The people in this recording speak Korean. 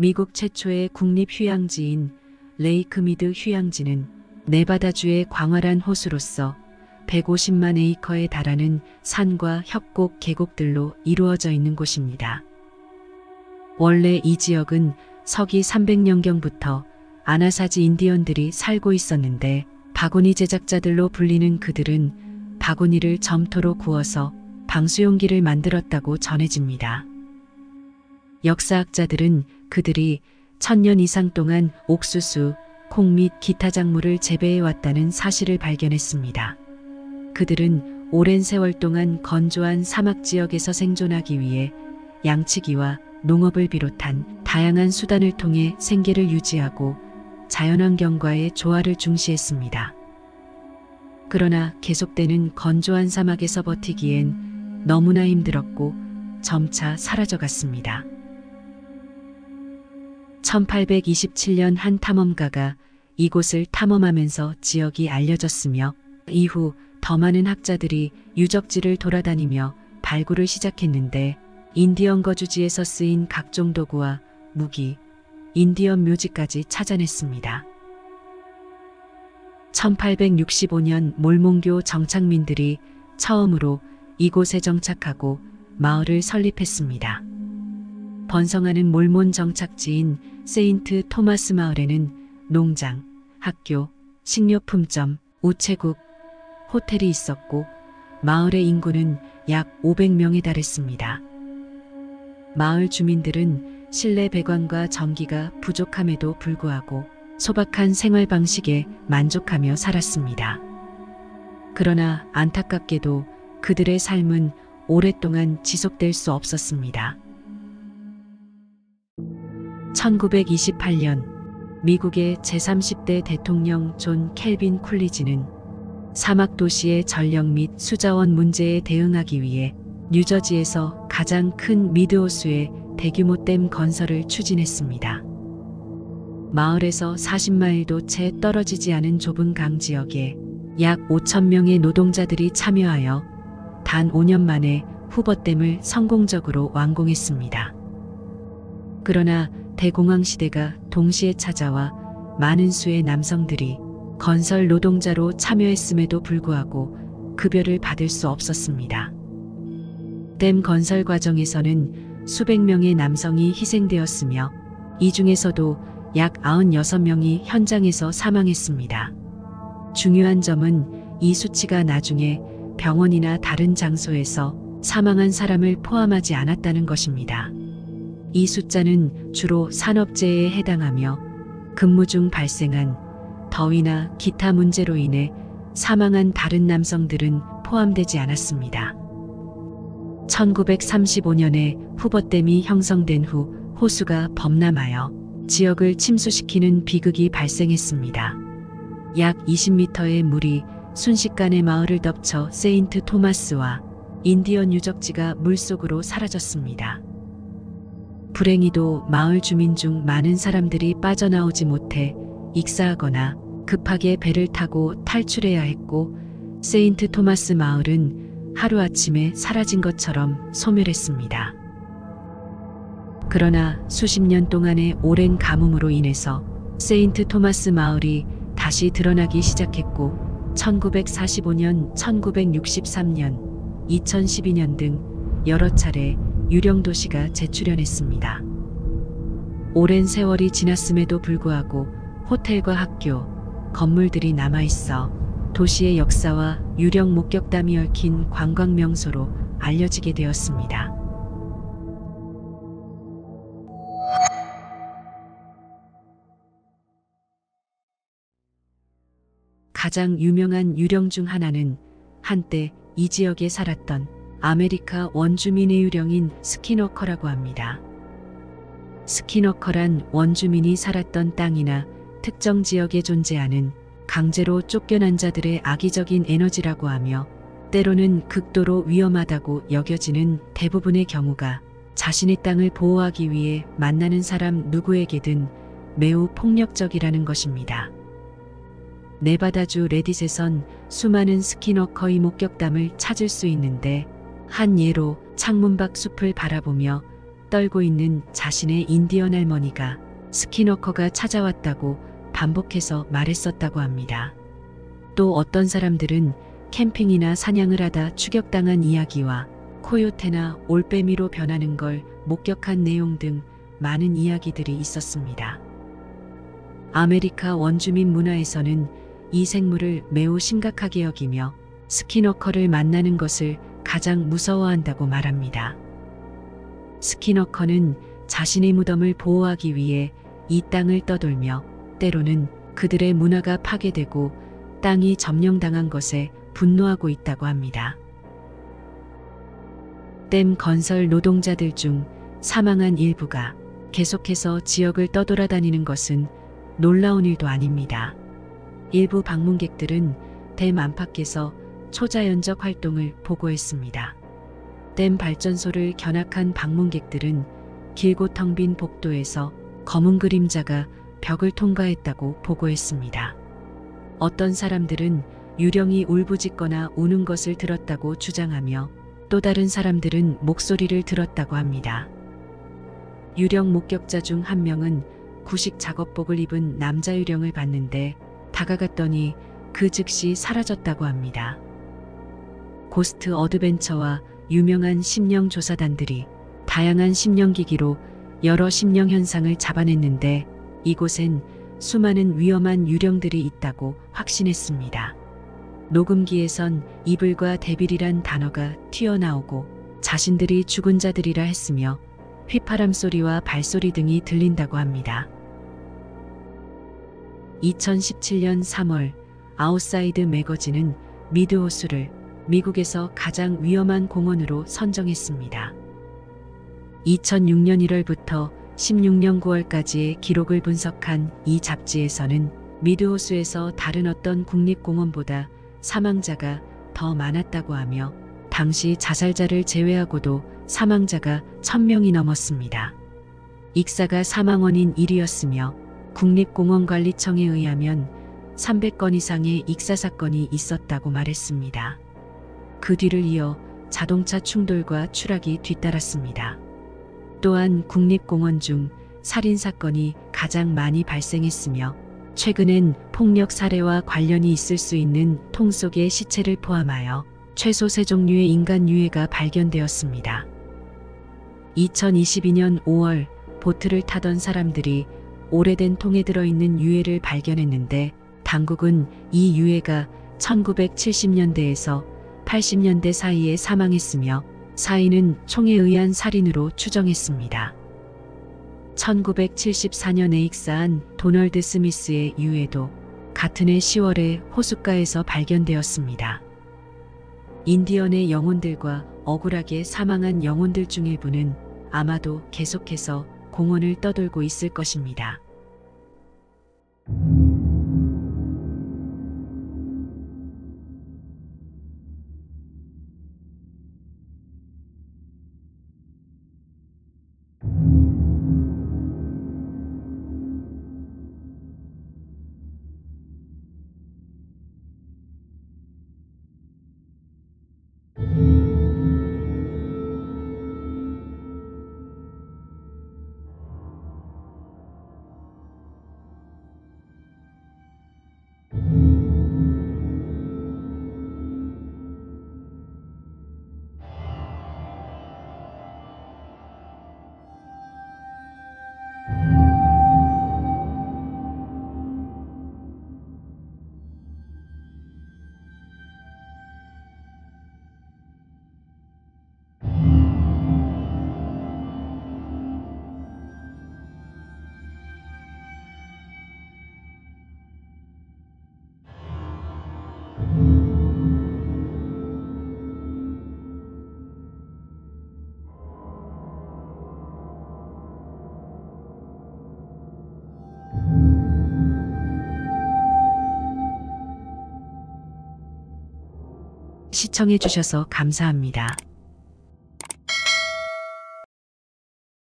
미국 최초의 국립휴양지인 레이크미드 휴양지는 네바다주의 광활한 호수로서 150만 에이커에 달하는 산과 협곡, 계곡들로 이루어져 있는 곳입니다. 원래 이 지역은 서기 300년경부터 아나사지 인디언들이 살고 있었는데 바구니 제작자들로 불리는 그들은 바구니를 점토로 구워서 방수용기를 만들었다고 전해집니다. 역사학자들은 그들이 1000년 이상 동안 옥수수, 콩 및 기타 작물을 재배해왔다는 사실을 발견했습니다. 그들은 오랜 세월 동안 건조한 사막 지역에서 생존하기 위해 양치기와 농업을 비롯한 다양한 수단을 통해 생계를 유지하고 자연환경과의 조화를 중시했습니다. 그러나 계속되는 건조한 사막에서 버티기엔 너무나 힘들었고 점차 사라져갔습니다. 1827년 한 탐험가가 이곳을 탐험하면서 지역이 알려졌으며 이후 더 많은 학자들이 유적지를 돌아다니며 발굴을 시작했는데 인디언 거주지에서 쓰인 각종 도구와 무기, 인디언 묘지까지 찾아냈습니다. 1865년 몰몬교 정착민들이 처음으로 이곳에 정착하고 마을을 설립했습니다. 번성하는 몰몬 정착지인 세인트 토마스 마을에는 농장, 학교, 식료품점, 우체국, 호텔이 있었고 마을의 인구는 약 500명에 달했습니다. 마을 주민들은 실내 배관과 전기가 부족함에도 불구하고 소박한 생활 방식에 만족하며 살았습니다. 그러나 안타깝게도 그들의 삶은 오랫동안 지속될 수 없었습니다. 1928년 미국의 제30대 대통령 존 켈빈 쿨리지는 사막 도시의 전력 및 수자원 문제에 대응하기 위해 뉴저지에서 가장 큰 미드호수의 대규모 댐 건설을 추진했습니다. 마을에서 40마일도 채 떨어지지 않은 좁은 강 지역에 약 5,000명의 노동자들이 참여하여 단 5년 만에 후버댐을 성공적으로 완공했습니다. 그러나 대공황 시대가 동시에 찾아와 많은 수의 남성들이 건설 노동자로 참여했음에도 불구하고 급여를 받을 수 없었습니다. 댐 건설 과정에서는 수백 명의 남성이 희생되었으며 이 중에서도 약 96명이 현장에서 사망했습니다. 중요한 점은 이 수치가 나중에 병원이나 다른 장소에서 사망한 사람을 포함하지 않았다는 것입니다. 이 숫자는 주로 산업재해에 해당하며 근무 중 발생한 더위나 기타 문제로 인해 사망한 다른 남성들은 포함되지 않았습니다. 1935년에 후버댐이 형성된 후 호수가 범람하여 지역을 침수시키는 비극이 발생했습니다. 약 20m의 물이 순식간에 마을을 덮쳐 세인트 토마스와 인디언 유적지가 물속으로 사라졌습니다. 불행히도 마을 주민 중 많은 사람들이 빠져나오지 못해 익사하거나 급하게 배를 타고 탈출해야 했고 세인트 토마스 마을은 하루아침에 사라진 것처럼 소멸했습니다. 그러나 수십 년 동안의 오랜 가뭄으로 인해서 세인트 토마스 마을이 다시 드러나기 시작했고 1945년, 1963년, 2012년 등 여러 차례 유령 도시가 재출현했습니다. 오랜 세월이 지났음에도 불구하고 호텔과 학교, 건물들이 남아있어 도시의 역사와 유령 목격담이 얽힌 관광 명소로 알려지게 되었습니다. 가장 유명한 유령 중 하나는 한때 이 지역에 살았던 아메리카 원주민의 유령인 스키너커라고 합니다. 스키너커란 원주민이 살았던 땅이나 특정 지역에 존재하는 강제로 쫓겨난 자들의 악의적인 에너지라고 하며 때로는 극도로 위험하다고 여겨지는 대부분의 경우가 자신의 땅을 보호하기 위해 만나는 사람 누구에게든 매우 폭력적이라는 것입니다. 네바다주 레딧에선 수많은 스키너커의 목격담을 찾을 수 있는데 한 예로 창문 밖 숲을 바라보며 떨고 있는 자신의 인디언 할머니가 스키너커가 찾아왔다고 반복해서 말했었다고 합니다. 또 어떤 사람들은 캠핑이나 사냥을 하다 추격당한 이야기와 코요테나 올빼미로 변하는 걸 목격한 내용 등 많은 이야기들이 있었습니다. 아메리카 원주민 문화에서는 이 생물을 매우 심각하게 여기며 스키너커를 만나는 것을 가장 무서워한다고 말합니다. 스키너커는 자신의 무덤을 보호하기 위해 이 땅을 떠돌며 때로는 그들의 문화가 파괴되고 땅이 점령당한 것에 분노하고 있다고 합니다. 댐 건설 노동자들 중 사망한 일부가 계속해서 지역을 떠돌아다니는 것은 놀라운 일도 아닙니다. 일부 방문객들은 댐 안팎에서 초자연적 활동을 보고했습니다. 댐 발전소를 견학한 방문객들은 길고 텅 빈 복도에서 검은 그림자가 벽을 통과했다고 보고했습니다. 어떤 사람들은 유령이 울부짖거나 우는 것을 들었다고 주장하며 또 다른 사람들은 목소리를 들었다고 합니다. 유령 목격자 중 한 명은 구식 작업복을 입은 남자 유령을 봤는데 다가갔더니 그 즉시 사라졌다고 합니다. 고스트 어드벤처와 유명한 심령 조사단들이 다양한 심령기기로 여러 심령 현상을 잡아냈는데 이곳엔 수많은 위험한 유령들이 있다고 확신했습니다. 녹음기에선 이블과 데빌이란 단어가 튀어나오고 자신들이 죽은 자들이라 했으며 휘파람 소리와 발소리 등이 들린다고 합니다. 2017년 3월 아웃사이드 매거진은 미드호수를 미국에서 가장 위험한 공원으로 선정했습니다. 2006년 1월부터 16년 9월까지의 기록을 분석한 이 잡지에서는 미드호수에서 다른 어떤 국립공원보다 사망자가 더 많았다고 하며 당시 자살자를 제외하고도 사망자가 1000명이 넘었습니다. 익사가 사망 원인 1위였으며 국립공원관리청에 의하면 300건 이상의 익사 사건이 있었다고 말했습니다. 그 뒤를 이어 자동차 충돌과 추락이 뒤따랐습니다. 또한 국립공원 중 살인 사건이 가장 많이 발생했으며 최근엔 폭력 사례와 관련이 있을 수 있는 통 속의 시체를 포함하여 최소 3종류의 인간 유해가 발견되었습니다. 2022년 5월 보트를 타던 사람들이 오래된 통에 들어있는 유해를 발견했는데 당국은 이 유해가 1970년대에서 80년대 사이에 사망했으며 사인은 총에 의한 살인으로 추정했습니다. 1974년에 익사한 도널드 스미스의 유해도 같은 해 10월에 호숫가에서 발견되었습니다. 인디언의 영혼들과 억울하게 사망한 영혼들 중 일부는 아마도 계속해서 공원을 떠돌고 있을 것입니다. 시청해 주셔서 감사합니다.